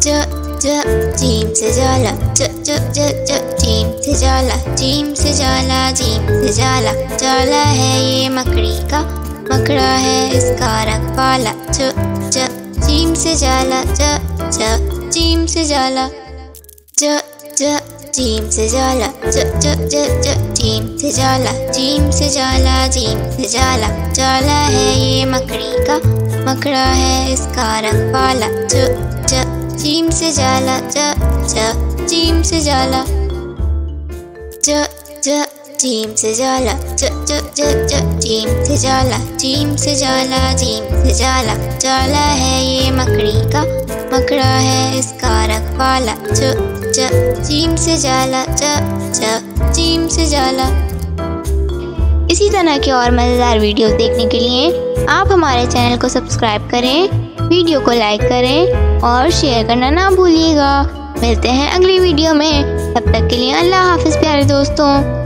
ज ज जीम से जाला, ज ज ज ज जीम से जाला, जीम से जाला, जीम से जाला। जाला है ये मकड़ी का, मकड़ा है इसका रंग काला। ज ज जीम से जाला, ज ज जीम से जाला, ज ज जीम से जाला, ज ज ज ज जीम से जाला, जीम से जाला, जीम से जाला। जाला है ये मकड़ी का, मकड़ा है इसका रंग काला। ज ज जीम से जाला, ज ज जीम से जाला, ज ज जीम से जाला, ज ज ज ज जीम से जाला, जीम से जाला, जीम से जाला। जाला है ये मकड़ी का, मकड़ा है इसका रंग काला। ज ज जीम से जाला, ज ज जीम से जाला। इसी तरह के और मज़ेदार वीडियोस देखने के लिए आप हमारे चैनल को सब्सक्राइब करें, वीडियो को लाइक करें और शेयर करना ना भूलिएगा। मिलते हैं अगली वीडियो में, तब तक के लिए अल्लाह हाफिज़ प्यारे दोस्तों।